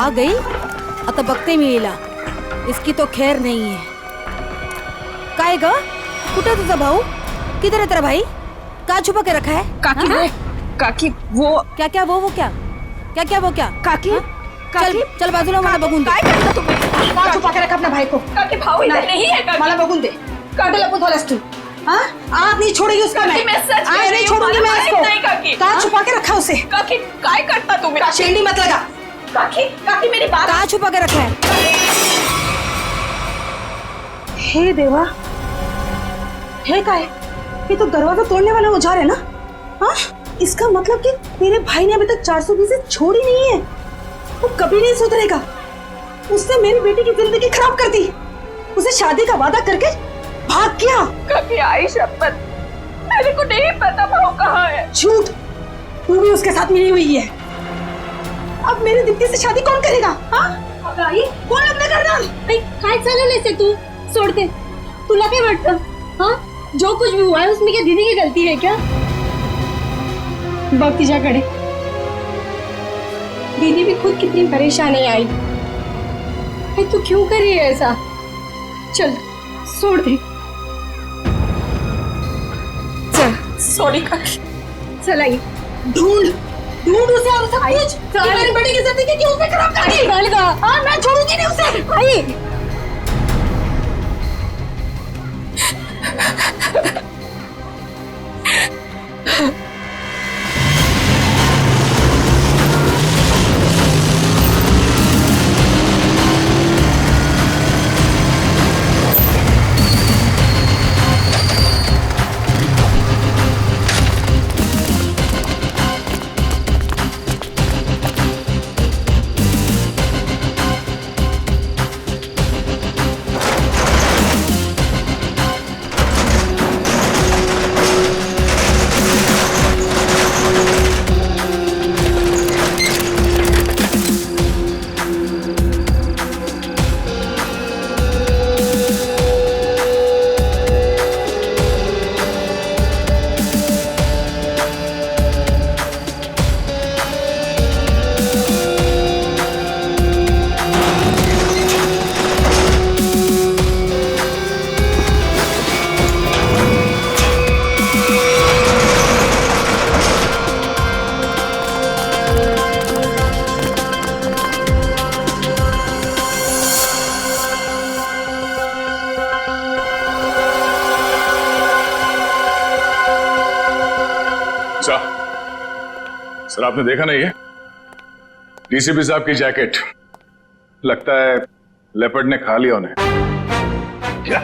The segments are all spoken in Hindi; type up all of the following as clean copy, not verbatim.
आ गई आता बघते मी हिला. इसकी तो खैर नहीं है. काय ग, कुठे तुझा भाऊ? किधर है तेरा भाई? कहाँ छुपा के रखा है? काकी वो, काकी वो क्या क्या वो क्या क्या क्या वो क्या? काकी चल चल बाजूला, मला बघून दे. काय करता तुम्ही? का छुपा के रखा अपने भाई को? काकी भाऊ इधर नहीं है काकी. मला बघून दे. काटे लपून ठेवलास तू. हाँ? आज नहीं छोड़ेगी उसका मैं. मैं सच कह आज रही नहीं हूँ, छोड़ूंगी मैं मला इसको. माहित नाही काकी. कहाँ छुपा के रखा उसे? काकी काय करता तुम्ही? शेंडी मत लगा. काकी काकी मेरी बात. कहाँ छुपा के रखा है? हे देवा, हे काय? ये तो दरवाजा तोड़ने वाला औजार है ना? हाँ? इसका मतलब कि मेरे भाई ने अभी तक 420 छोड़ी नहीं है. वो कभी नहीं सुधरेगा. उसने मेरी बेटी की जिंदगी खराब कर दी. उसे शादी का वादा करके भाग गया. काकी आई शपथ, मेरे को नहीं पता भाऊ कहाँ है. झूठ. तू भी उसके साथ मिली हुई है. अब मेरी दीप्ति से शादी कौन करेगा? हाँ? आई कौन लग्न करणार? काय चालवलंयस हे तू? सोडते. तुला काय वाटतं? हाँ, जो कुछ भी हुआ है उसमें क्या दीदी की गलती है क्या? बघ तिच्याकडे. दीदी भी खुद कितनी परेशान है आई. तू क्यों कर रही है ऐसा? चल छोड़ दे. चल सॉरी काकी. चल आई. ढूंढ ढूंढ उसे और सब कुछ. मेरी बेटी की जिंदगी क्यों उसने खराब कर दी? हाँ, मैं छोड़ूंगी नहीं उसे. आई. सर आपने देखा नहीं है? डीसीपी साहब की जैकेट. लगता है लेपर्ड ने खा लिया उन्हें. क्या?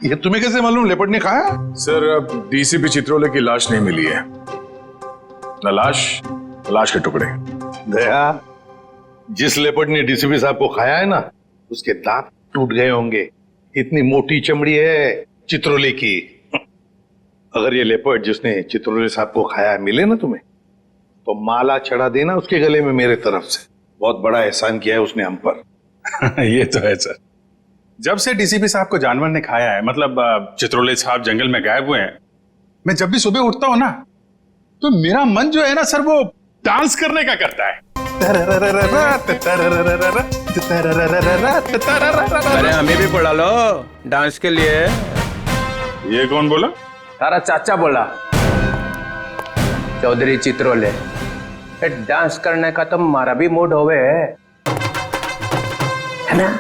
ये तुम्हें कैसे मालूम लेपर्ड ने खाया? सर अब डीसीपी चित्रोले की लाश नहीं मिली है. न लाश के टुकड़े. दया, जिस लेपर्ड ने डीसीपी साहब को खाया है ना, उसके दांत टूट गए होंगे. इतनी मोटी चमड़ी है चित्रोले की. अगर ये लेपर्ड जिसने चित्रोले साहब को खाया मिले ना तुम्हें, तो माला चढ़ा देना उसके गले में मेरे तरफ से. बहुत बड़ा एहसान किया है उसने हम पर. ये तो है सर. जब से डीसीपी साहब को जानवर ने खाया है, मतलब चित्रोले साहब जंगल में गायब हुए हैं, मैं जब भी सुबह उठता हूं ना, तो मेरा मन जो है ना सर, वो डांस करने का करता है. अरे हमें भी बुला लो डांस के लिए. ये कौन बोला? तारा चाचा बोला, चौधरी चित्रोले. डांस करने का तो हमारा भी मूड होवे है ना.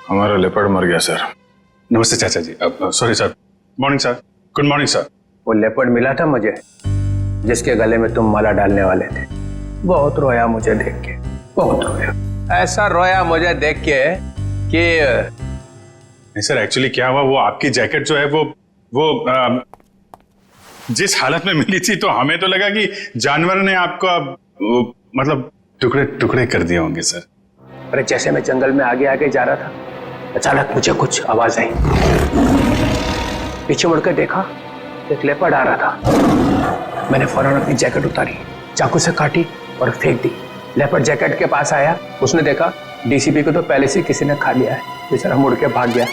हमारा लेपर्ड मर गया सर. नमस्ते चाचा जी. Sorry sir. Morning sir. Good morning sir. वो लेपर्ड मिला था मुझे, जिसके गले में तुम माला डालने वाले थे. बहुत रोया मुझे देख के, बहुत रोया. ऐसा रोया मुझे देख के कि नहीं सर, एक्चुअली क्या हुआ, वो आपकी जैकेट जो है वो जिस हालत में मिली थी, तो हमें तो लगा कि जानवर ने आपको मतलब टुकड़े टुकड़े कर दिए होंगे सर. अरे जैसे मैं जंगल में आगे आगे जा रहा था, अचानक मुझे कुछ आवाज आई. पीछे मुड़कर देखा, एक लेपर्ड आ रहा था. मैंने फौरन अपनी जैकेट उतारी, चाकू से काटी और फेंक दी. लेपर्ड जैकेट के पास आया, उसने देखा डीसीपी को तो पहले से किसी ने खा लिया है. बेचारा मुड़ के भाग गया.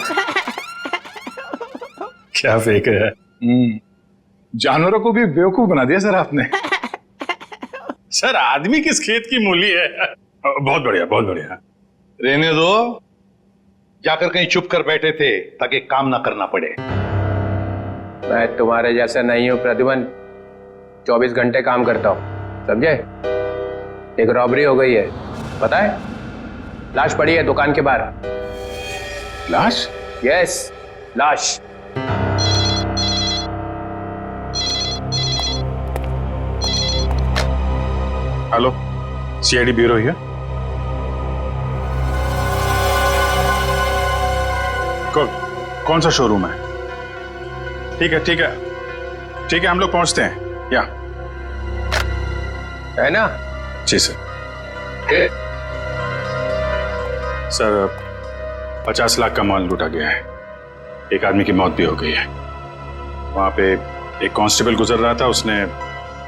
क्या फेंक है. जानवरों को भी बेवकूफ बना दिया सर आपने. सर आदमी किस खेत की मूली है. बहुत बढ़िया, बहुत बढ़िया। रहने दो, जाकर कहीं चुप कर बैठे थे ताकि काम ना करना पड़े। मैं तुम्हारे जैसा नहीं हूं प्रद्युमन, 24 घंटे काम करता हूं, समझे? एक रॉबरी हो गई है, पता है? लाश पड़ी है दुकान के बाहर। लाश? यस, लाश। हेलो, सीआईडी ब्यूरो है? कौन सा शोरूम है? ठीक है ठीक है ठीक है, हम लोग पहुंचते हैं। या है ना? जी सर। सर 50 लाख का माल लूटा गया है, एक आदमी की मौत भी हो गई है। वहां पे एक कांस्टेबल गुजर रहा था, उसने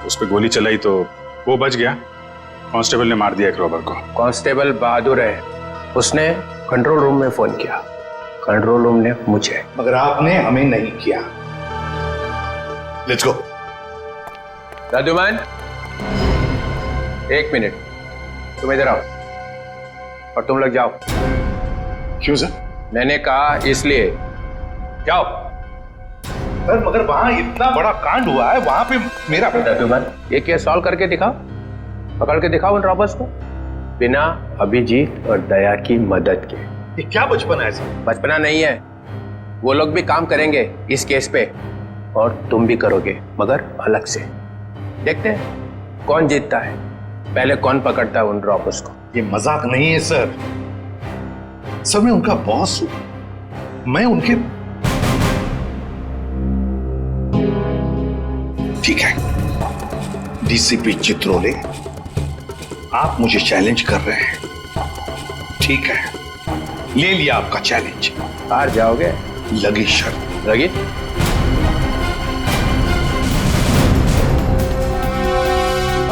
उस पर गोली चलाई तो वो बच गया। कांस्टेबल ने मार दिया एक रॉबर को। कांस्टेबल बहादुर है, उसने कंट्रोल रूम में फोन किया, कंट्रोल रूम ने मुझे। मगर आपने हमें नहीं किया। Let's go. प्रद्युमन, 1 मिनट, तुम इधर आओ और तुम लोग जाओ। क्यों सर? मैंने कहा इसलिए, जाओ। सर मगर वहां इतना बड़ा कांड हुआ है, वहां पे मेरा प्रद्युमन, ये केस सॉल्व करके दिखाओ, पकड़ के दिखाओ उन रॉबर्स को, बिना अभिजीत और दया की मदद के। ये क्या बचपन है सर? बचपना नहीं है, वो लोग भी काम करेंगे इस केस पे और तुम भी करोगे, मगर अलग से। देखते हैं कौन जीतता है, पहले कौन पकड़ता है उन रॉबर्स को। ये मजाक नहीं है सर। सर मैं उनका बॉस हूं, मैं उनके। ठीक है डीसीपी चित्रोले, आप मुझे चैलेंज कर रहे हैं, ठीक है, ले लिया आपका चैलेंज। हार जाओगे? लगी शर्त। लगी?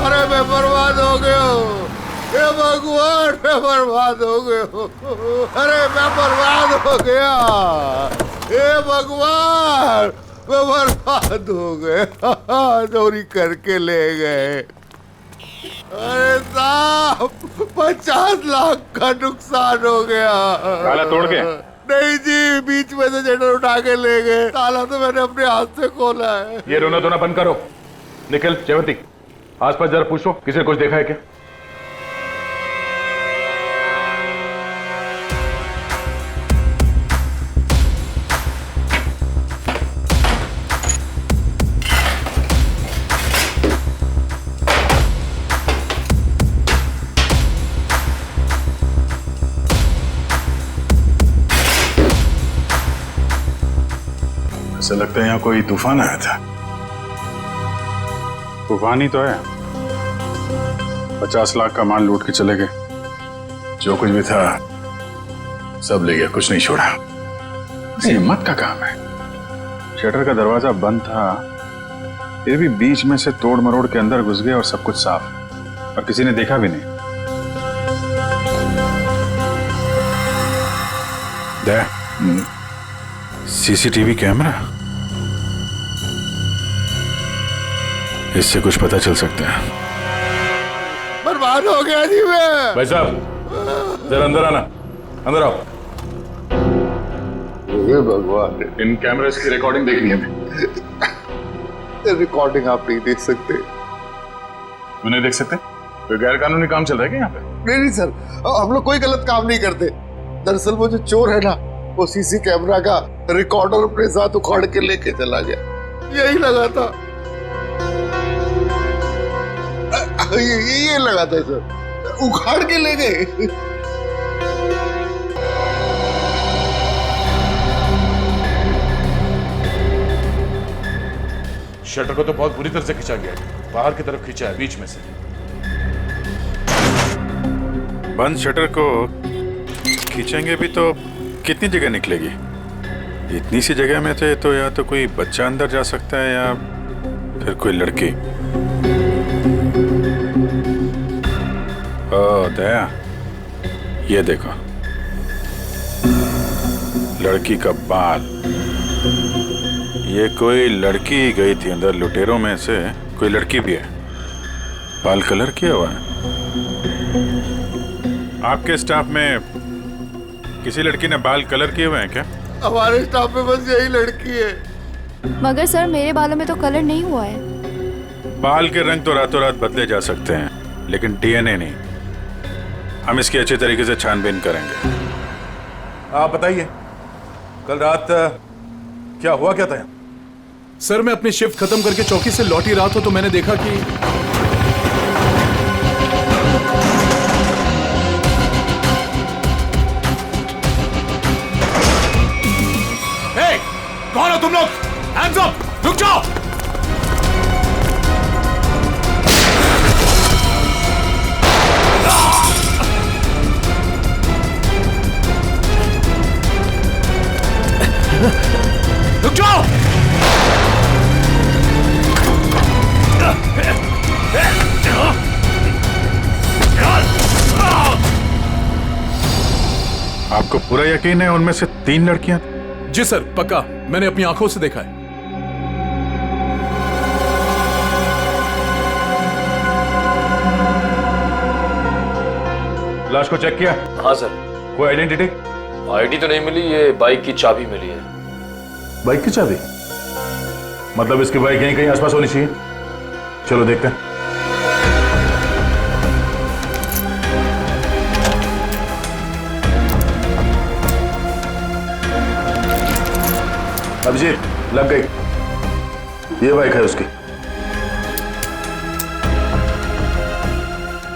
अरे मैं बर्बाद हो गया हूँ, हे भगवान, मैं बर्बाद हो गया हूँ। अरे मैं बर्बाद हो गया, हे भगवान, मैं बर्बाद हो गया। चोरी करके ले गए। अरे साहब 50 लाख का नुकसान हो गया। ताला तोड़ के? नहीं जी, बीच में से शटर उठा के ले गए। ताला तो मैंने अपने हाथ से खोला है। ये रोना धोना बंद करो। निखिल, जयवंती, आसपास जरा पूछो, किसी ने कुछ देखा है क्या? ऐसा लगता है यहाँ कोई तूफान आया था। तूफान ही तो है। 50 लाख का माल लूट के चले गए, जो कुछ भी था सब ले गया, कुछ नहीं छोड़ा। हिम्मत का काम है। शटर का दरवाजा बंद था, फिर भी बीच में से तोड़ मरोड़ के अंदर घुस गए और सब कुछ साफ, और किसी ने देखा भी नहीं। सीसीटीवी कैमरा, इससे कुछ पता चल सकता है। बर्बाद हो गया जी मैं। भाई साहब जरा अंदर आना, अंदर आओ। हे भगवान, इन कैमरास की रिकॉर्डिंग देखनी है हमें। रिकॉर्डिंग आप नहीं देख सकते। क्यों नहीं देख सकते? कोई गैर कानूनी काम चल रहा है क्या यहाँ पे? नहीं सर, हम लोग कोई गलत काम नहीं करते। दरअसल वो जो चोर है ना, वो सीसी कैमरा का रिकॉर्डर अपने साथ उखाड़ के लेके चला गया। यही लगा था, ये लगा था सर, उखाड़ के ले गए। शटर को तो बहुत बुरी तरह से खींचा गया है, बाहर की तरफ खींचा है, बीच में से। बंद शटर को खींचेंगे भी तो कितनी जगह निकलेगी? इतनी सी जगह में थे तो या तो कोई बच्चा अंदर जा सकता है या फिर कोई लड़की। ओ दया, ये देखो, लड़की का बाल। ये कोई लड़की गई थी अंदर, लुटेरों में से कोई लड़की भी है। बाल कलर किया हुआ है। आपके स्टाफ में किसी लड़की ने बाल कलर किए हुए हैं क्या? हमारे स्टाफ में बस यही लड़की है। मगर सर मेरे बालों में तो कलर नहीं हुआ है। बाल के रंग तो रातों रात बदले जा सकते हैं, लेकिन डीएनए नहीं। हम इसकी अच्छी तरीके से छानबीन करेंगे। आप बताइए, कल रात क्या हुआ क्या था? सर मैं अपनी शिफ्ट खत्म करके चौकी से लौटी रहा था तो मैंने देखा कि कौन हो तुम लोग? Hands up! रुक जाओ! रुक जाओ! आपको पूरा यकीन है उनमें से 3 लड़कियां? जी सर, पक्का, मैंने अपनी आंखों से देखा है। लाश को चेक किया? हाँ सर। कोई आइडेंटिटी? आईडी तो नहीं मिली, ये बाइक की चाबी मिली है। बाइक की चाबी? मतलब इसकी बाइक यहीं कहीं आसपास होनी चाहिए। चलो देखते हैं। अभिजीत, लग गई। ये बाइक है उसकी।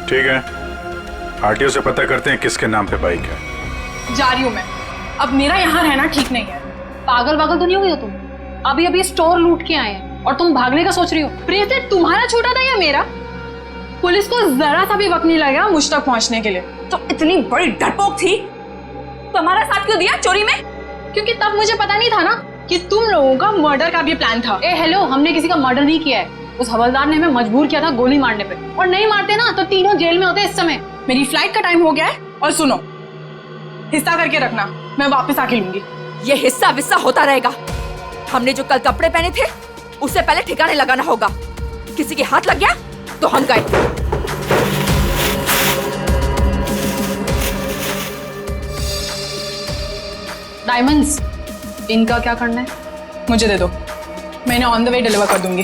ठीक है, आरटीओ से पता करते हैं किसके नाम पे बाइक है। जा रही हूँ मैं। अब मेरा यहाँ रहना ठीक नहीं है। पागल वागल तो नहीं हो गई हो तुम? अभी अभी स्टोर लूट के आए हैं और तुम भागने का सोच रही हो? प्रीति, तुम्हारा छोटा था या मेरा? पुलिस को जरा सा भी वक्त नहीं लगा मुझ तक पहुंचने के लिए। तो इतनी बड़ी डरपोक थी, तुम्हारा साथ क्यों दिया चोरी में? क्योंकि तब मुझे पता नहीं था ना कि तुम लोगों का मर्डर का भी प्लान था। ए हेलो, हमने किसी का मर्डर नहीं किया है। उस हवलदार ने हमें मजबूर किया था गोली मारने पे, और नहीं मारते ना तो तीनों जेल में होते इस समय। मेरी फ्लाइट का टाइम हो गया है, और सुनो, हिस्सा करके रखना, मैं वापस आके लूंगी। ये हिस्सा विस्सा होता रहेगा। हमने जो कल कपड़े पहने थे उससे पहले ठिकाने लगाना होगा। किसी के हाथ लग गया तो हम गए। डायमंड्स, इनका क्या करना है? मुझे दे दो, मैं इन्हें ऑन द वे डिलीवर कर दूंगी।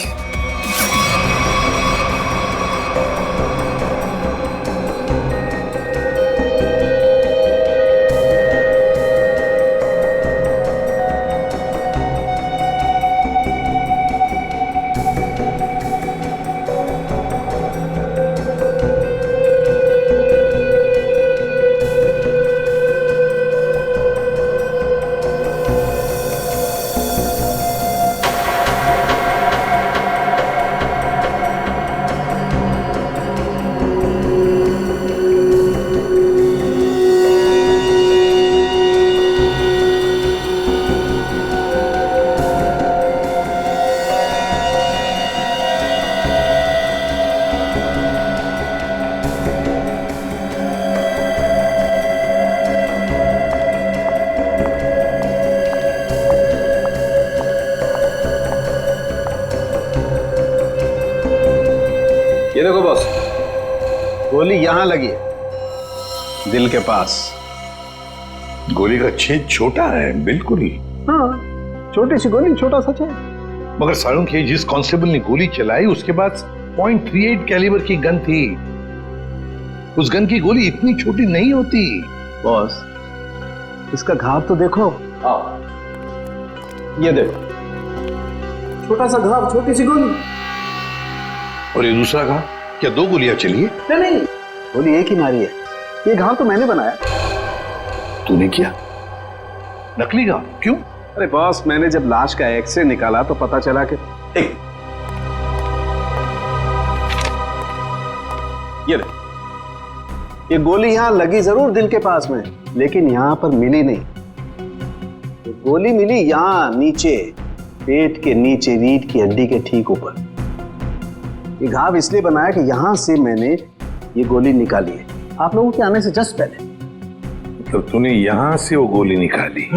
ये देखो बॉस, गोली यहां लगी है, दिल के पास। गोली का छेद छोटा है, बिल्कुल। हाँ, छोटी सी गोली, छोटा सा छेद। मगर सारुंख, ये जिस कांस्टेबल ने गोली चलाई उसके पास .38 कैलिबर की गन थी। उस गन की गोली इतनी छोटी नहीं होती। बॉस, इसका घाव तो देखो। हाँ, ये देखो, छोटा सा घाव, छोटी सी गोली। और ये दूसरा घाव? क्या 2 गोलियां चली है? नहीं, गोली एक ही मारी है। ये घाव तो मैंने बनाया। तूने किया? नकली घाव? क्यों? अरे बॉस, मैंने जब लाश का एक्सरे निकाला तो पता चला कि ये गोली यहां लगी जरूर दिल के पास में, लेकिन यहां पर मिली नहीं। ये गोली मिली यहां नीचे, पेट के नीचे, रीढ़ की हड्डी के ठीक ऊपर। ये घाव इसलिए बनाया कि यहां से मैंने ये गोली निकाली है आप लोगों के आने से जस्ट पहले। मतलब तूने यहां से वो गोली निकाली?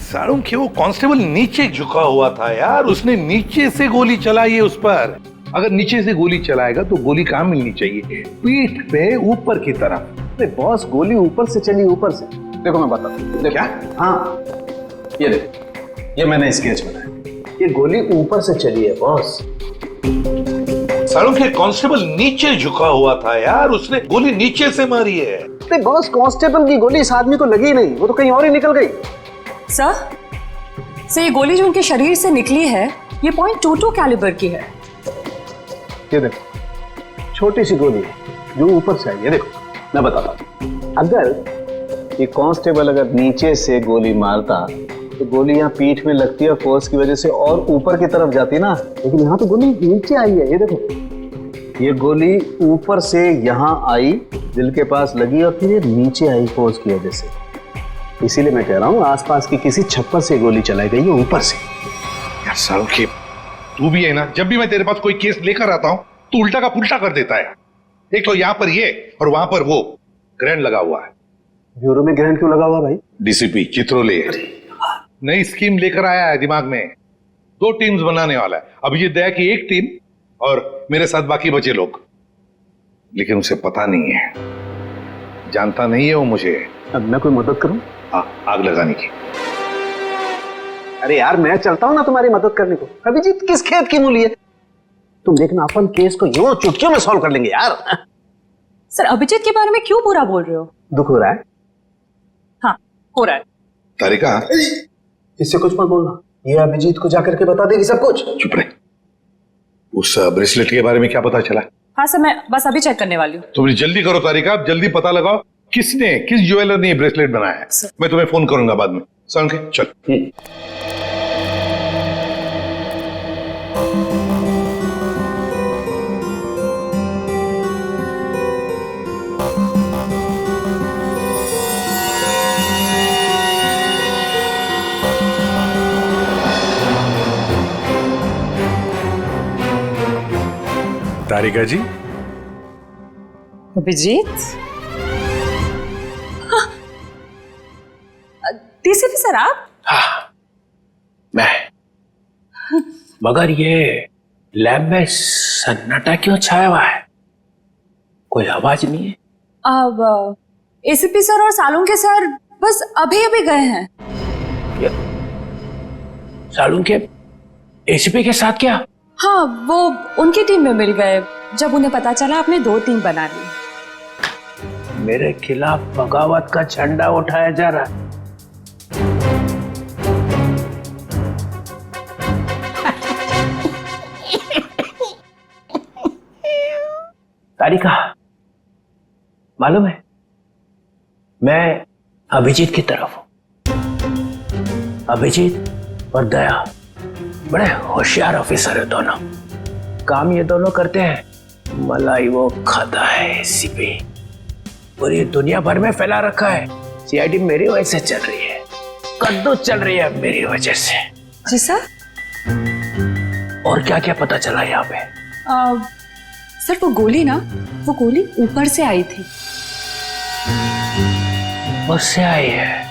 सारुंख, वो कांस्टेबल नीचे झुका हुआ था यार, उसने नीचे से गोली चलाई है उस पर। अगर नीचे से गोली चलाएगा तो गोली कहां मिलनी चाहिए? पीठ पे ऊपर की तरफ। अरे बॉस, गोली ऊपर से चली, ऊपर से। देखो मैं बताता हूँ। क्या? हाँ, ये देखो, ये मैंने स्केच बनाया। ये गोली ऊपर से चली है बॉस। सालों के कांस्टेबल नीचे झुका हुआ था यार, उसने गोली नीचे से मारी है। अरे बॉस, कांस्टेबल की गोली इस आदमी को लगी नहीं, वो तो कहीं और ही निकल गई। सर ये गोली जो उनके शरीर से निकली है ये .22 कैलिबर की है। ये देखो, छोटी सी गोली है जो ऊपर से आई है। देखो मैं बताता हूँ, अगर ये कांस्टेबल अगर नीचे से गोली मारता तो गोली यहाँ पीठ में लगती है, फोर्स की वजह से और ऊपर की तरफ जाती ना, लेकिन यहाँ तो गोली नीचे आई है। ये देखो, ये गोली ऊपर से यहाँ आई, दिल के पास लगी और फिर ये नीचे आई फोर्स की वजह से। इसीलिए मैं कह रहा हूँ आसपास की किसी छप्पर से गोली चलाई गई है ऊपर से। यार सालों के, तू भी है ना, जब भी मैं तेरे पास कोई केस लेकर आता हूँ तू उल्टा का पुल्टा कर देता है। एक तो यहाँ पर ये और वहां पर वो ग्रैंड लगा हुआ है। ब्यूरो में ग्रैंड क्यों लगा हुआ भाई? डीसीपी चित्रोले नई स्कीम लेकर आया है दिमाग में। 2 टीम्स बनाने वाला है। अभिजीत दया की एक टीम और मेरे साथ बाकी बचे लोग। लेकिन उसे पता नहीं है, जानता नहीं है वो मुझे। अब मैं कोई मदद करूं? आग लगाने की। अरे यार, मैं चलता हूं ना तुम्हारी मदद करने को। अभिजीत किस खेत की मूली है? तुम देखना, अपन केस को यूं चुटकियों में सॉल्व कर लेंगे यार। सर अभिजीत के बारे में क्यों बुरा बोल रहे हो? दुख हो रहा है? हाँ हो रहा है। तारिका, इससे कुछ मत बोलना, ये अभिजीत को जाकर के बता देगी सब कुछ। चुप रहे। उस ब्रेसलेट के बारे में क्या पता चला? हाँ सर, मैं बस अभी चेक करने वाली हूँ। तुम जल्दी करो तारिका, जल्दी पता लगाओ किस ज्वेलर ने ये ब्रेसलेट बनाया है। मैं तुम्हें फोन करूंगा बाद में। समझ के चल। तारिका जी, अभिजीत, डीसीपी सर आप? हाँ, मैं। मगर ये लैब में सन्नाटा क्यों छाया हुआ है? कोई आवाज नहीं है। अब एसीपी सर और सालुंके सर बस अभी अभी गए हैं। सालुंके एसीपी के साथ क्या? हाँ, वो उनकी टीम में मिल गए जब उन्हें पता चला आपने 2 टीम बना ली। मेरे खिलाफ बगावत का झंडा उठाया जा रहा है। तारिका, मालूम है मैं अभिजीत की तरफ हूं। अभिजीत और दया बड़े होशियार ऑफिसर है दोनों। काम ये दोनों करते हैं, मलाई वो खाता है एसीपी। पूरी दुनिया भर में फैला रखा है। सीआईडी मेरी वजह से चल रही है, कद्दू चल रही है मेरी वजह से। जी सर। और क्या क्या पता चला यहाँ पे? सर वो गोली ऊपर से आई थी। ऊपर से आई है?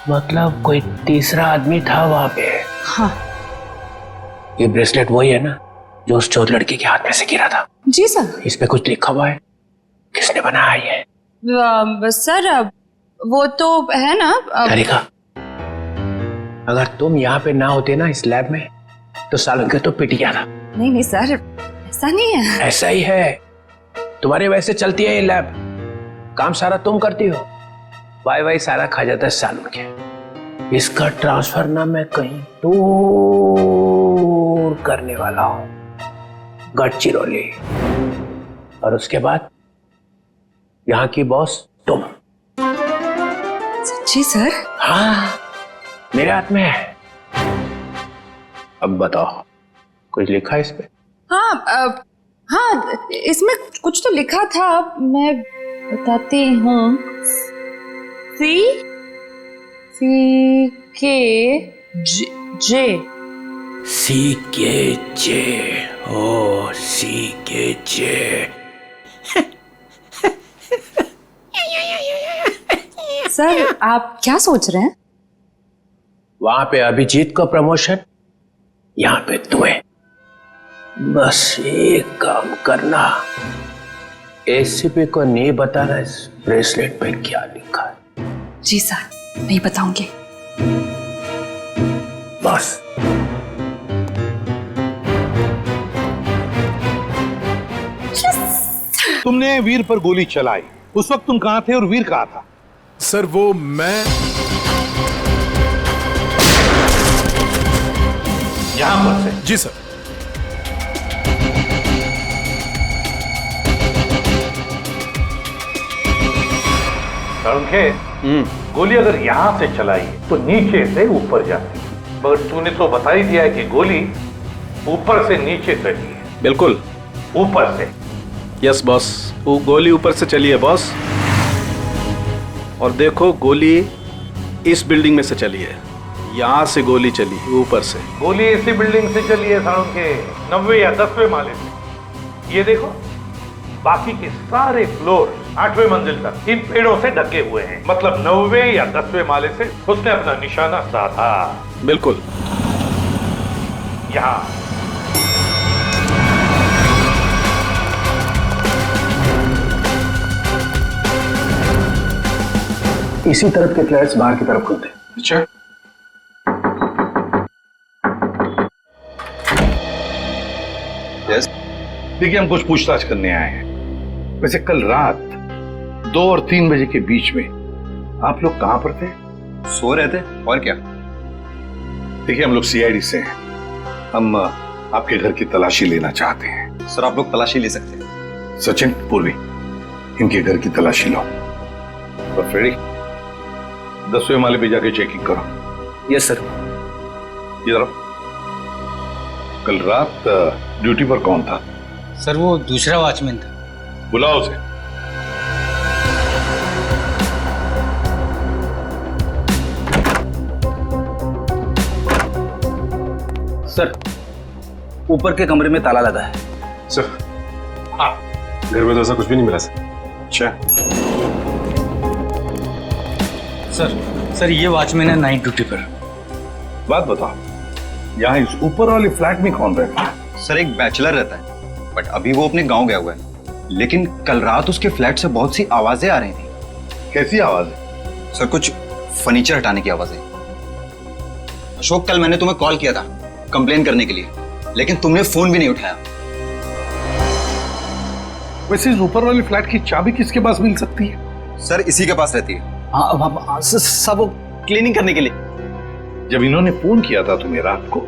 मतलब कोई तीसरा आदमी था वहां पे? हाँ। ये ब्रेसलेट वही है ना जो उस चोर लड़की के हाथ में से गिरा था? जी सर। इस पे कुछ लिखा हुआ है? किसने बनाया ये? सर वो तो है ना। तारिका, अगर तुम यहाँ पे ना होते ना इस लैब में तो सालुंके तो पिट गया था। नहीं सर, ऐसा नहीं है। ऐसा ही है। तुम्हारे वैसे चलती है ये लैब, काम सारा तुम करती हो, वाई सारा खा जाता है सालुंके। इसका ट्रांसफर ना मैं कहीं दूर करने वाला हूं, गढ़चिरौली। और उसके बाद यहाँ की बॉस तुम। सच्ची सर? हाँ, मेरे हाथ में है। अब बताओ, कुछ लिखा है इस पे? हाँ हाँ, इसमें कुछ तो लिखा था, मैं बताती हूँ। C K J ओ CKJ। सर आप क्या सोच रहे हैं? वहां पे अभिजीत को प्रमोशन, यहाँ पे तुम्हें। बस एक काम करना, एसीपी को नहीं बताना इस ब्रेसलेट पे क्या लिखा है? जी सर, नहीं बताऊंगी। बस तुमने वीर पर गोली चलाई, उस वक्त तुम कहां थे और वीर कहां था? सर वो मैं यहां पर से? जी सर। गोली अगर यहां से चलाई तो नीचे से ऊपर जाती, मगर तूने तो बता ही दिया है कि गोली ऊपर से नीचे चली है। बिल्कुल ऊपर से। यस बॉस, वो गोली ऊपर से चली है बॉस। और देखो गोली इस बिल्डिंग में से चली है, यहाँ से गोली चली है ऊपर से। गोली इसी बिल्डिंग से चली है सालों के 9वें या 10वें माले से। ये देखो बाकी के सारे फ्लोर 8वें मंजिल तक इन पेड़ों से ढके हुए हैं, मतलब 9वें या 10वें माले से उसने अपना निशाना साधा। बिल्कुल। यहाँ इसी तरफ के फ्लैट्स बाहर की तरफ खुलते। अच्छा, देखिए हम कुछ पूछताछ करने आए हैं। वैसे कल रात 2 और 3 बजे के बीच में आप लोग कहां पर थे? सो रहे थे, और क्या। देखिए हम लोग सीआईडी से हैं, हम आपके घर की तलाशी लेना चाहते हैं। सर आप लोग तलाशी ले सकते हैं। सचिन, पूर्वी, इनके घर की तलाशी लो। और फ्रेडी, 10वें माले पे जाके चेकिंग करो। Yes sir. इधर आओ। कल रात ड्यूटी पर कौन था? सर वो दूसरा वॉचमैन था। बुलाओ उसे। सर ऊपर के कमरे में ताला लगा है। सर हाँ, घर में तो ऐसा कुछ भी नहीं मिला सर। अच्छा सर ये वॉचमैन है नाइट ड्यूटी पर। बात बताओ, यहाँ इस ऊपर वाले फ्लैट में कौन रहता है? सर एक बैचलर रहता है, बट अभी वो अपने गांव गया हुआ है। लेकिन कल रात उसके फ्लैट से बहुत सी आवाजें आ रही थी। कैसी आवाज? सर कुछ फर्नीचर हटाने की आवाजें। अशोक, कल मैंने तुम्हें कॉल किया था कंप्लेन करने के लिए, लेकिन तुमने फोन भी नहीं उठाया। वैसे इस ऊपर वाले फ्लैट की चाबी किसके पास मिल सकती है? सर इसी के पास रहती है। हाँ सब वो क्लीनिंग करने के लिए। जब इन्होंने फोन किया था तुम्हें रात को,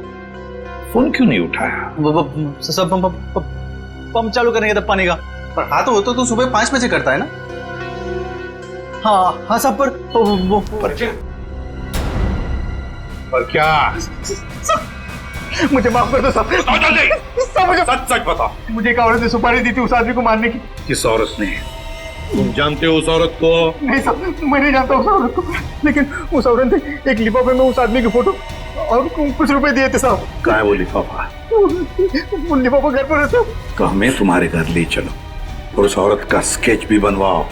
फोन क्यों नहीं उठाया? सब पंप चालू करने का पानी का। पर हाँ तो सुबह 5 बजे करता है ना। हाँ सब पर क्या? मुझे माफ कर दो सब। मुझे सच बताओ, मुझे एक औरत ने सुपारी दी थी उस आदमी को मारने की। किस औरत ने? तुम जानते हो उस औरत को? नहीं सर, मैं नहीं जानता उस औरत को, लेकिन उस औरत ने एक लिफाफे में उस आदमी की फोटो और कुछ रुपए दिए थे साहब। कहाँ है वो लिफाफा? वो लिफाफा घर पर है साहब। तो हमें तुम्हारे घर ले चलो और उस औरत का स्केच भी बनवाओ।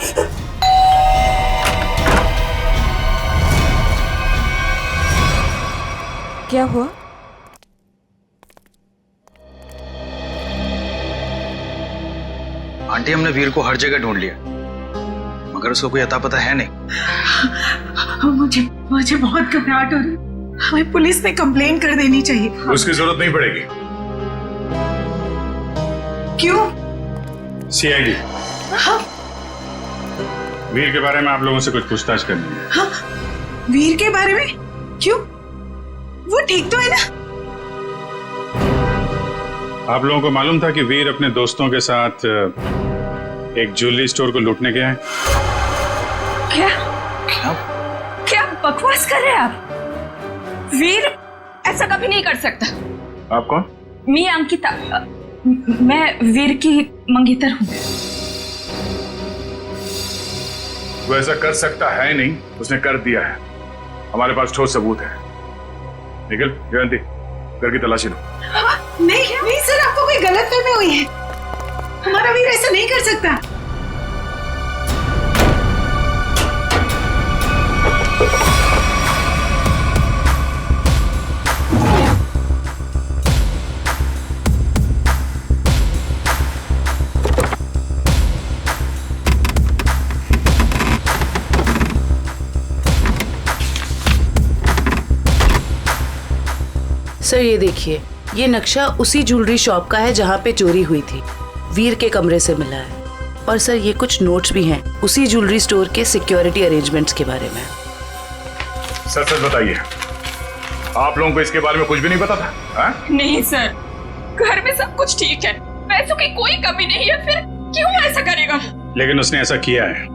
क्या हुआ? आंटी हमने वीर को हर जगह ढूंढ लिया, मगर उसको कोई अता पता है नहीं। मुझे बहुत घबराहट हो रही है। हमें पुलिस में कंप्लेन कर देनी चाहिए। उसकी जरूरत नहीं पड़ेगी। क्यों? सीआईडी वीर के बारे में आप लोगों से कुछ पूछताछ करनी है। हाँ, वीर के बारे में? क्यों? वो ठीक तो है ना? आप लोगों को मालूम था कि वीर अपने दोस्तों के साथ एक ज्वेलरी स्टोर को लूटने गया है? क्या बकवास कर रहे हैं आप? वीर ऐसा कभी नहीं कर सकता। आप कौन? मैं अंकिता, मैं वीर की मंगेतर हूँ। वो ऐसा कर सकता है नहीं, उसने कर दिया है। हमारे पास ठोस सबूत है। निखिल, जयंती, घर की तलाशी लो। नहीं सर, आपको कोई गलतफहमी हुई है। हमारा वीर ऐसा नहीं कर सकता। सर ये देखिए, ये नक्शा उसी ज्वेलरी शॉप का है जहाँ पे चोरी हुई थी। वीर के कमरे से मिला है। और सर ये कुछ नोट्स भी हैं उसी ज्वेलरी स्टोर के सिक्योरिटी अरेंजमेंट्स के बारे में। सच सच बताइए, आप लोगों को इसके बारे में कुछ भी नहीं पता था? हा? नहीं सर, घर में सब कुछ ठीक है, पैसों की कोई कमी नहीं है, फिर क्यों ऐसा करेगा? लेकिन उसने ऐसा किया है।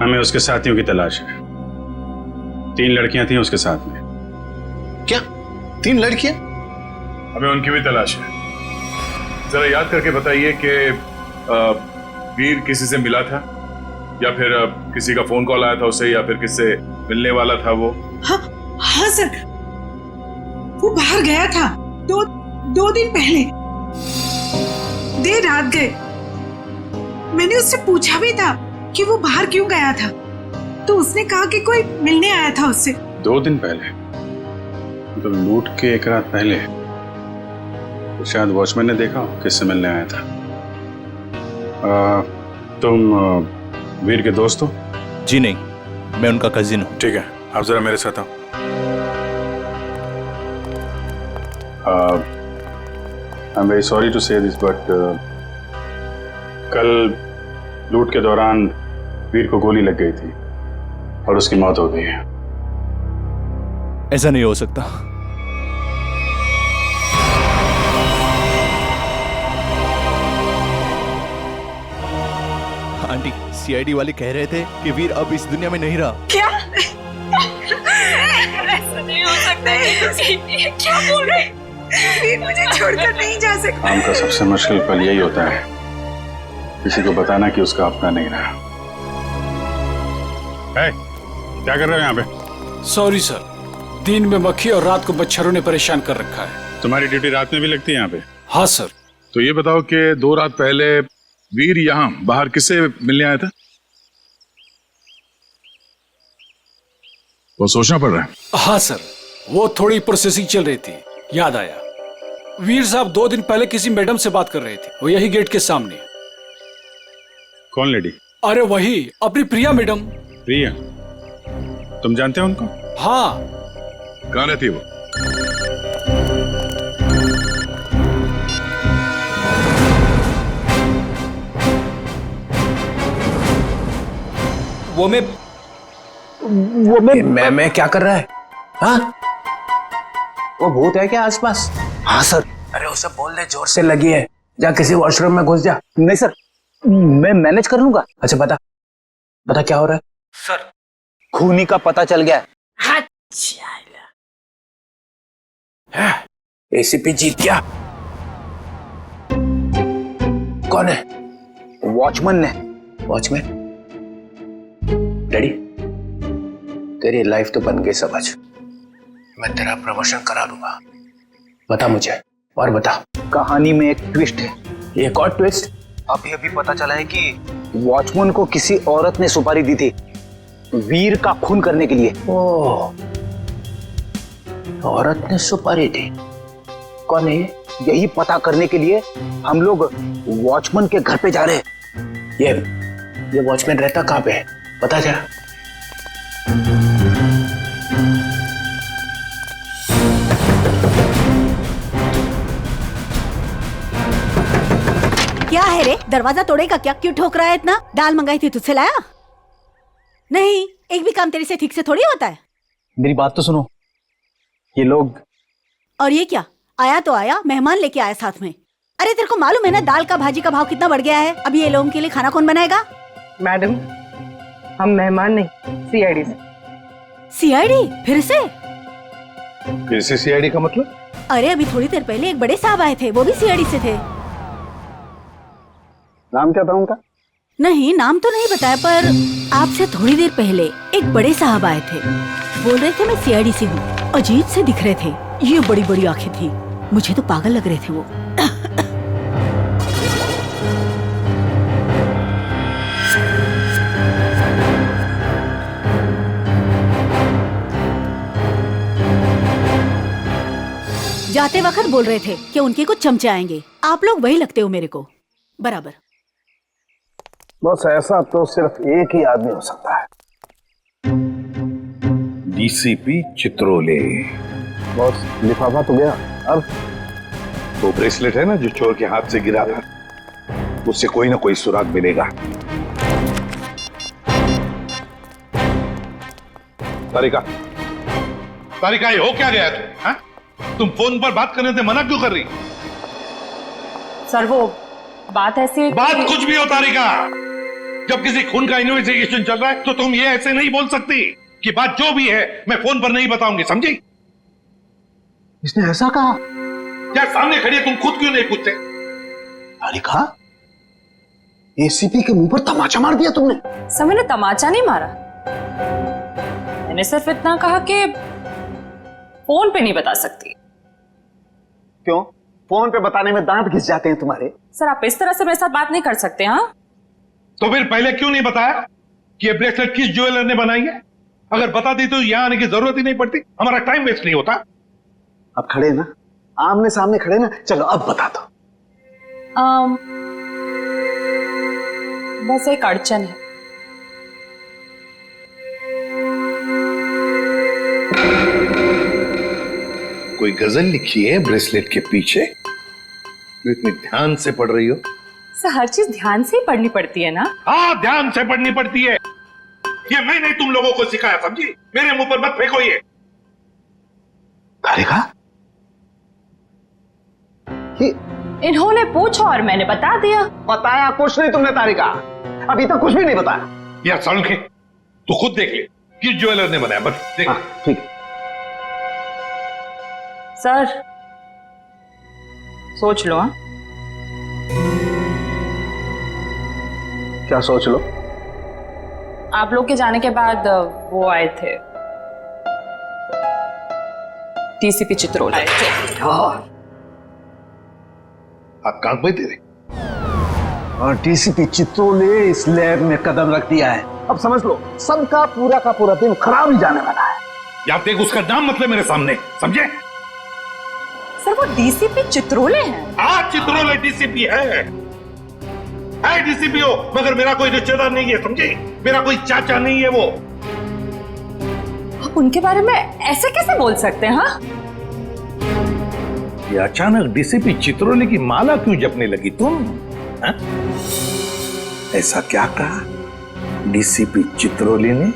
हमें उसके साथियों की तलाश है। 3 लड़कियां थी उसके साथ में। क्या 3 लड़कियां? हमें उनकी भी तलाश है। जरा याद करके बताइए कि वीर किसी से मिला था या फिर किसी का फोन कॉल आया था उसे, या फिर किससे मिलने वाला था वो? हाँ सर, वो बाहर गया था 2 दिन पहले, देर रात गए। मैंने उससे पूछा भी था कि वो बाहर क्यों गया था, तो उसने कहा कि कोई मिलने आया था उससे। 2 दिन पहले? तो लूट के 1 रात पहले तो शायद वॉचमैन ने देखा किससे मिलने आया था। तुम वीर के दोस्त हो? जी नहीं, मैं उनका कजिन हूँ। ठीक है, आप जरा मेरे साथ आओ। I am very sorry to say this, but कल लूट के दौरान वीर को गोली लग गई थी और उसकी मौत हो गई है। ऐसा नहीं हो सकता। आंटी, सीआईडी वाले कह रहे थे कि वीर अब इस दुनिया में नहीं रहा। क्या? ऐसा नहीं हो सकता है। क्या बोल रहे हैं? वीर मुझे छोड़कर नहीं जा सकता। काम का सबसे मुश्किल पल यही होता है, किसी को बताना कि उसका अपना नहीं रहा। क्या कर रहे हो यहाँ पे? सॉरी सर, दिन में मक्खी और रात को मच्छरों ने परेशान कर रखा है। तुम्हारी ड्यूटी रात में भी लगती है यहाँ पे? हाँ सर। तो ये बताओ कि 2 रात पहले वीर यहाँ बाहर किससे मिलने आया था? वो सोचना पड़ रहा है। हाँ सर, वो थोड़ी प्रोसेसिंग चल रही थी, याद आया। वीर साहब 2 दिन पहले किसी मैडम से बात कर रहे थे, वो यही गेट के सामने। कौन लेडी? अरे वही, अपनी प्रिया मैडम। प्रिया? तुम जानते हो उनको? हाँ। कहाँ रहती है वो? मैं क्या कर रहा है? हाँ, वो भूत है क्या आसपास? हाँ सर। अरे उसे बोल दे जोर से लगी है, जा किसी वॉशरूम में घुस जा। नहीं सर, मैं मैनेज कर लूंगा। अच्छा बता क्या हो रहा है? सर, खूनी का पता चल गया है। एसीपी जीत गया। कौन है? वॉचमैन ने। वॉचमैन? डैडी, तेरी लाइफ तो बन गई समझ। मैं तेरा प्रमोशन करा दूंगा। बता मुझे, और बता। कहानी में एक ट्विस्ट है। एक और ट्विस्ट? अभी अभी पता चला है कि वॉचमैन को किसी औरत ने सुपारी दी थी वीर का खून करने के लिए। ओह, औरत ने सुपारी दी? कौन है? यही पता करने के लिए हम लोग वॉचमैन के घर पे जा रहे हैं। ये वॉचमैन रहता कहाँ पे है? बता जरा। क्या है रे, दरवाजा तोड़ेगा क्या? क्यों ठोक रहा है इतना? दाल मंगाई थी, तुझसे लाया नहीं? एक भी काम तेरे से ठीक से थोड़ी होता है। मेरी बात तो सुनो, ये लोग। और ये क्या, आया तो आया, मेहमान लेके आया साथ में। अरे तेरे को मालूम है ना दाल का भाजी का भाव कितना बढ़ गया है? अभी ये लोगों के लिए खाना कौन बनाएगा? मैडम, हम मेहमान नहीं, सीआईडी से। सीआईडी? फिर से सीआईडी का मतलब? अरे अभी थोड़ी देर पहले एक बड़े साहब आए थे, वो भी सीआईडी से थे। नाम क्या था उनका? नहीं, नाम तो नहीं बताया, पर आपसे थोड़ी देर पहले एक बड़े साहब आए थे, बोल रहे थे मैं सीआईडी से हूँ। अजीब से दिख रहे थे, ये बड़ी बड़ी आंखें थी, मुझे तो पागल लग रहे थे वो। जाते वक्त बोल रहे थे कि उनके कुछ चमचे आएंगे। आप लोग वही लगते हो मेरे को बराबर। बस ऐसा तो सिर्फ एक ही आदमी हो सकता है, डीसीपी चित्रोले। बॉस लिफाफा तो गया, अब वो ब्रेसलेट है ना जो चोर के हाथ से गिरा था, उससे कोई ना कोई सुराग मिलेगा। तारिका, तारिका ये हो क्या गया तुम? तुम फोन पर बात करने से मना क्यों कर रही? सर वो बात ऐसी है बात कुछ भी हो तारिका, जब किसी खून का इन्वेस्टिगेशन चल रहा है तो तुम ये ऐसे नहीं बोल सकती कि बात जो भी है मैं फोन पर नहीं बताऊंगी, समझी? इसने ऐसा कहा? क्या सामने खड़ी है, तुम खुद क्यों नहीं पूछते? तारिका, एसीपी के मुंह पर तमाचा मार दिया तुमने। सर मैंने तमाचा नहीं मारा, मैंने सिर्फ इतना कहा कि फोन पे नहीं बता सकती। क्यों? फोन पे बताने में दांत घिस जाते हैं तुम्हारे। सर आप इस तरह से मेरे साथ बात नहीं कर सकते। हाँ तो फिर पहले क्यों नहीं बताया कि ये ब्रेसलेट किस ज्वेलर ने बनाई है? अगर बता दी तो यहां आने की जरूरत ही नहीं पड़ती, हमारा टाइम वेस्ट नहीं होता। अब खड़े ना, आमने सामने खड़े ना, चलो अब बता दो। बस एक अड़चन है। कोई गजल लिखी है ब्रेसलेट के पीछे? इतनी ध्यान से पढ़ रही हो? सर हर चीज ध्यान से ही पढ़नी पड़ती है ना। हाँ ध्यान से पढ़नी पड़ती है, ये मैंने तुम लोगों को सिखाया, समझी? मेरे मुंह पर मत फेंको ये। तारिका, इन्होंने पूछा और मैंने बता दिया। बताया कुछ नहीं तुमने तारिका, अभी तक कुछ भी नहीं बताया। यार सड़के तू खुद देख ले किस ज्वेलर ने बनाया, बस देख। ठीक है सर सोच लो। हाँ क्या सोच लो? आप लोग के जाने के बाद वो आए थे, डीसीपी चित्रोल आए थे। आप कांप पे तेरे। और डीसीपी चित्रोल ने इस लैब में कदम रख दिया है। अब समझ लो सबका पूरा का पूरा दिन खराब ही जाने वाला है। या देख उसका नाम मतलब मेरे सामने, समझे? सर वो डीसीपी चित्रोले हैं। आज चित्रोले डीसीपी है डीसीपी हो, मगर मेरा कोई रिश्तेदार नहीं है, समझे? मेरा कोई चाचा नहीं है वो। आप उनके बारे में ऐसे कैसे बोल सकते हैं? हाँ ये अचानक डीसीपी चित्रोले की माला क्यों जपने लगी तुम? हा? ऐसा क्या कहा डीसीपी चित्रोले ने?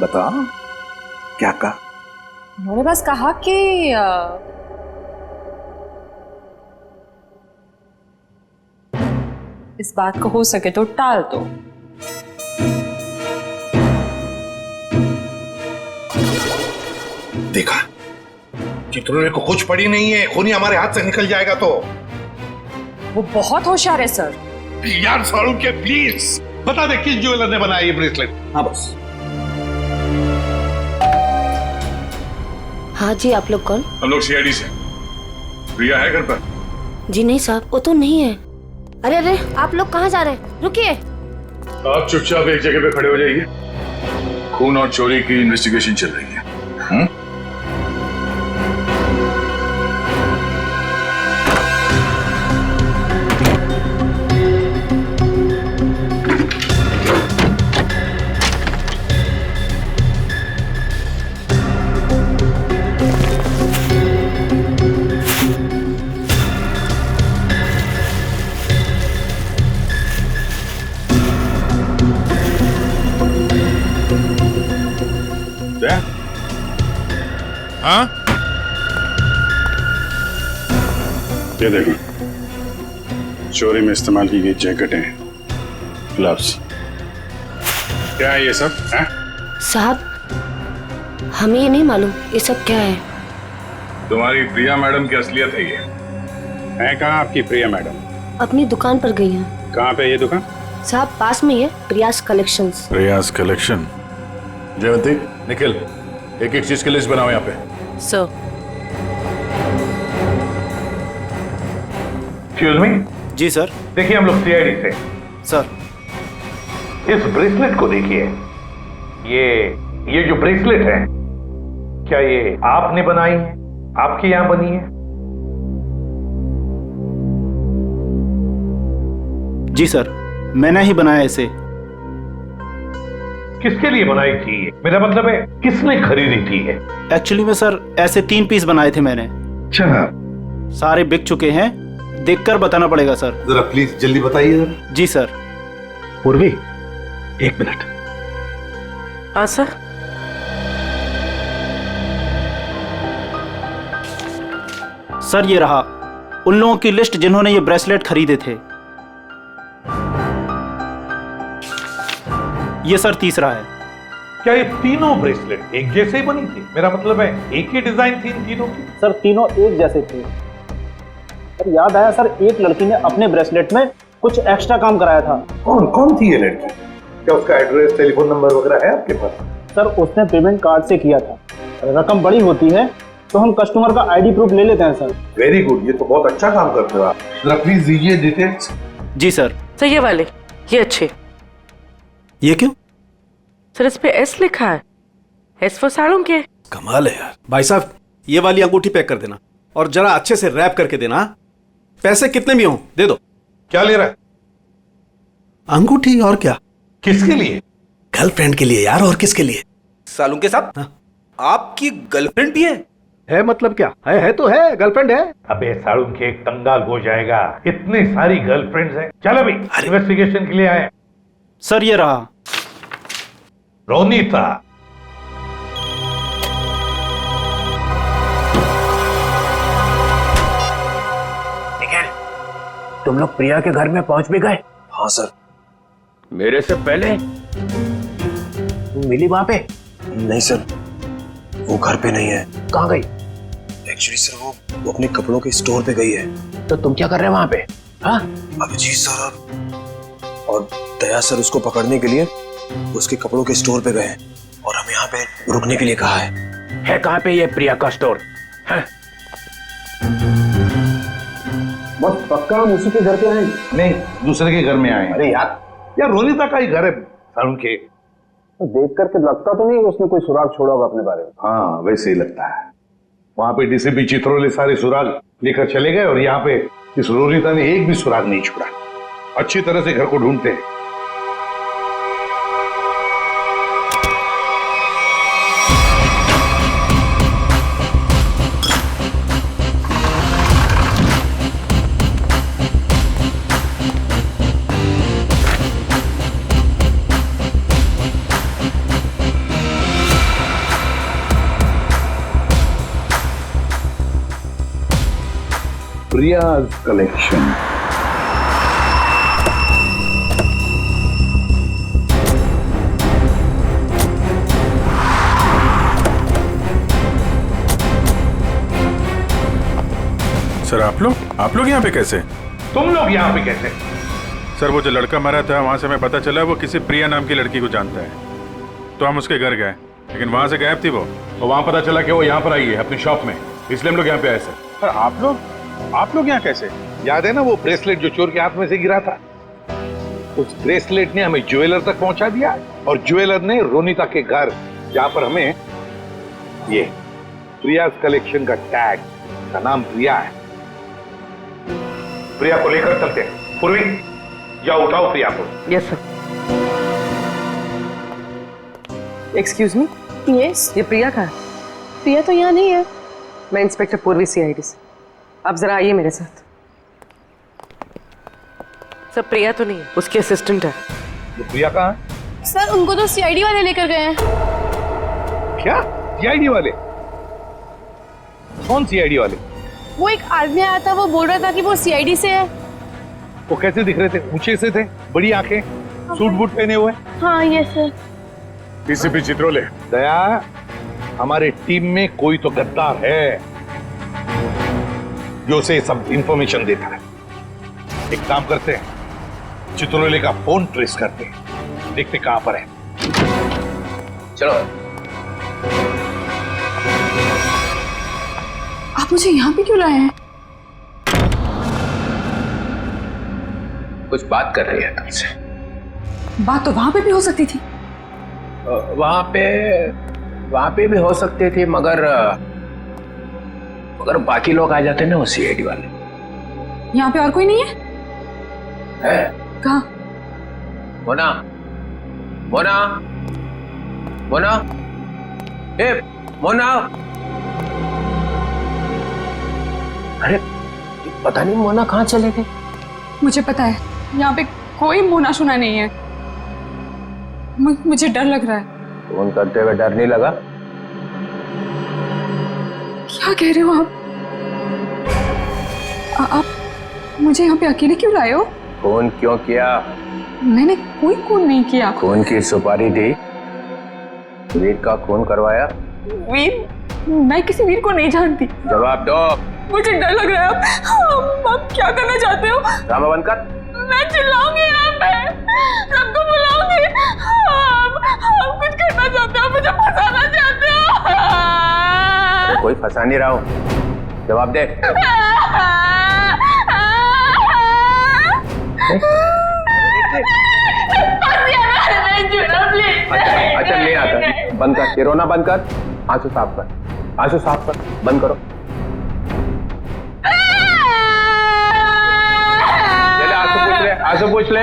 बताओ क्या कहा? उन्होंने बस कहा कि इस बात को हो सके तो टाल दो। देखा, चित्रोले को कुछ पड़ी नहीं है, खूनी हमारे हाथ से निकल जाएगा तो। वो बहुत होशियार है सर। यार सारू के प्लीज बता दे किस ज्वेलर ने बनाया ये ब्रेसलेट? हाँ बस। हाँ जी, आप लोग कौन? हम लोग सीआईडी से। प्रिया है घर पर? जी नहीं साहब, वो तो नहीं है। अरे अरे, आप लोग कहाँ जा रहे हैं? रुकिए। आप चुपचाप एक जगह पे खड़े हो जाइए, खून और चोरी की इन्वेस्टिगेशन चल रही है। हाँ? ये देखो, चोरी में इस्तेमाल की गई जैकेटें, ग्लव्स। क्या है ये सब? है? साहब, हमें ये नहीं मालूम ये सब क्या है। तुम्हारी प्रिया मैडम की असलियत है ये। है कहाँ आपकी प्रिया मैडम? अपनी दुकान पर गई हैं। कहाँ पे ये दुकान? साहब पास में ही है, प्रियास कलेक्शंस। प्रियास कलेक्शन। जयवंती, निखिल, एक एक चीज की लिस्ट बनाओ यहाँ पे। सर। Excuse me. जी सर। देखिए हम लोग सीआईडी से। सर इस ब्रेसलेट को देखिए, ये जो ब्रेसलेट है, क्या ये आपने बनाई है? आपके यहां बनी है? जी सर, मैंने ही बनाया इसे। किसके लिए बनाई थी? मेरा मतलब है किसने खरीदी थी? एक्चुअली में सर ऐसे 3 पीस बनाए थे मैंने। अच्छा, सारे बिक चुके हैं, देखकर बताना पड़ेगा सर। जरा प्लीज जल्दी बताइए जरा। जी सर। पूर्वी, 1 मिनट। हाँ सर। सर ये रहा उन लोगों की लिस्ट जिन्होंने ये ब्रेसलेट खरीदे थे। ये सर तीसरा है। क्या ये तीनों ब्रेसलेट एक जैसे ही बनी थी? मेरा मतलब है एक ही डिजाइन थी इन तीनों की? सर तीनों एक जैसे थे। सर याद आया सर, एक लड़की ने अपने ब्रेसलेट में कुछ एक्स्ट्रा काम कराया था। कौन थी ये लड़की? क्या उसका एड्रेस, टेलीफोन नंबर वगैरह है आपके पास? सर उसने पेमेंट कार्ड से किया था। रकम बड़ी होती है तो हम कस्टमर का आईडी प्रूफ ले लेते हैं सर। वेरी गुड, ये तो बहुत अच्छा काम करते हो आप। जरा प्लीज दीजिए डिटेल्स। जी सर। सर ये वाले, ये अच्छे। ये क्यों? सर इस पे एस लिखा है, एस फॉर साड़ों के। कमाल है यार। भाई साहब, ये वाली अंगूठी पैक कर देना और जरा अच्छे से रैप करके देना। पैसे कितने भी हों दे दो। क्या ले रहा है? अंगूठी। और क्या? किसके लिए? गर्लफ्रेंड के लिए यार, और किसके लिए? सालू के साथ आपकी गर्लफ्रेंड भी है मतलब क्या है तो है, गर्लफ्रेंड है। अबे साड़ून के एक कंगाल हो जाएगा, इतनी सारी गर्लफ्रेंड्स हैं। चल अभी इन्वेस्टिगेशन के लिए आए। सर ये रहा रोनीता। तुम लोग प्रिया के घर में पहुंच भी गए? हाँ सर। मेरे से पहले? मिली वहां पे? नहीं सर, वो घर पे नहीं है। कहाँ गई? एक्चुअली सर वो अपने कपड़ों के स्टोर पे गई है। तो तुम क्या कर रहे हो वहां पे? हाँ? अभिजीत सर और दया सर उसको पकड़ने के लिए उसके कपड़ों के स्टोर पे गए और हमें यहाँ पे रुकने के लिए कहा है। कहाँ पे ये प्रिया का स्टोर? बस पक्का हम उसी के घर पे आए? नहीं, दूसरे के घर में आए। अरे यार रोनीता का ही घर है सारुण के। तो देख करके लगता तो नहीं उसने कोई सुराग छोड़ा होगा अपने बारे में। हाँ वैसे ही लगता है। वहां पे डीसीपी चित्रोले सारे सुराग लेकर चले गए और यहाँ पे इस रोनीता ने एक भी सुराग नहीं छोड़ा। अच्छी तरह से घर को ढूंढते हैं। Priya's collection. सर आप लोग यहाँ पे कैसे? तुम लोग यहाँ पे कैसे? सर वो जो लड़का मरा था वहां से हमें पता चला वो किसी प्रिया नाम की लड़की को जानता है, तो हम उसके घर गए, लेकिन वहां से गायब थी वो। और वहां पता चला कि वो यहाँ पर आई है अपनी शॉप में, इसलिए हम लोग यहाँ पे आए सर। सर आप लोग यहाँ कैसे? याद है ना वो ब्रेसलेट जो चोर के हाथ में से गिरा था? उस ब्रेसलेट ने हमें ज्वेलर तक पहुंचा दिया और ज्वेलर ने रोनीता के घर, जहां पर हमें ये प्रिया's कलेक्शन का टैग, का नाम प्रिया है। प्रिया को लेकर चलते हैं। पूर्वी जाओ, उठाओ प्रिया को। Yes sir. एक्सक्यूज मी। यस। ये प्रिया का है? प्रिया तो यहाँ नहीं है। मैं इंस्पेक्टर पूर्वी सीआईडी से। आप जरा आइए मेरे साथ। सर प्रिया तो नहीं है, उसकी असिस्टेंट है। प्रिया कहाँ है? सर उनको तो सीआईडी वाले लेकर गए हैं। क्या सीआईडी वाले? कौन सीआईडी वाले? वो एक आदमी आया था, वो बोल रहा था कि वो सीआईडी से है। वो कैसे दिख रहे थे? ऊंचे से थे, बड़ी आंखें, सूट बूट पहने हुए। हाँ ये सर। डीसीपी चित्रोले। दया, हमारे टीम में कोई तो गद्दार है जो उसे सब इंफॉर्मेशन देता है। एक काम करते हैं, चित्रोले का फोन ट्रेस करते हैं, देखते कहां पर है। चलो। आप मुझे यहाँ पे क्यों लाए हैं? कुछ बात कर रही है तुमसे। बात तो वहां पे भी हो सकती थी। वहां पे भी हो सकते थे, मगर बाकी लोग आ जाते ना, वो सीआईडी वाले। यहाँ पे और कोई नहीं है? कहाँ? मोना, मोना, मोना, ए, मोना। अरे पता नहीं मोना कहाँ चले गए। मुझे पता है यहाँ पे कोई मोना शुना नहीं है। मुझे डर लग रहा है। फोन करते हुए डर नहीं लगा? क्या कह रहे हो आप मुझे यहाँ पे अकेले क्यों लाए हो? फोन क्यों किया? मैंने कोई खून नहीं किया। खून की सुपारी दी, वीर का खून करवाया। वीर? मैं किसी वीर को नहीं जानती। जवाब दो। मुझे डर लग रहा है। आप क्या करना चाहते हो? ड्रामा बंद कर। मैं चिल्लाऊंगी यहाँ पे, सबको बुलाऊंगी। आप कुछ करना चाहते हो, मुझे फंसाना चाहते हो। कोई फंसा नहीं रहा हूँ, जवाब दे। अच्छा नहीं आता, बंद कर, ये रोना बंद कर, आंसू साफ कर, आंसू साफ कर, बंद करो। आंसू पूछ ले,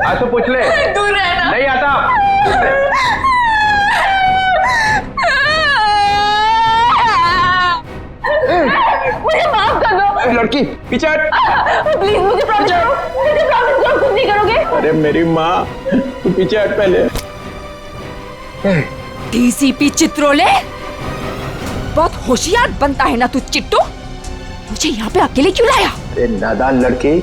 आंसू पूछ ले। दूर रहना। नहीं आता। मुझे माफ कर दो। लड़की पीछे हट। प्लीज मुझे प्रॉमिस करो, मुझे प्रॉमिस करो कुछ नहीं करोगे। अरे मेरी माँ, तू पीछे हट पहले। डीसीपी चित्रोले, बहुत होशियार बनता है ना तू चिट्टू। मुझे यहाँ पे अकेले क्यों लाया? अरे नादान लड़की,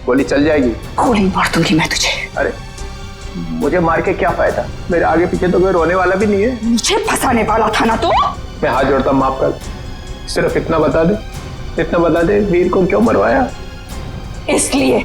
गोली चल जाएगी। गोली मार दूंगी मैं तुझे। अरे मुझे मार के क्या फायदा? मेरे आगे पीछे तो कोई रोने वाला भी नहीं है। मुझे फंसाने वाला था ना तू। मैं हाथ जोड़ता, माफ कर। सिर्फ इतना बता दे, वीर को क्यों मरवाया? इसलिए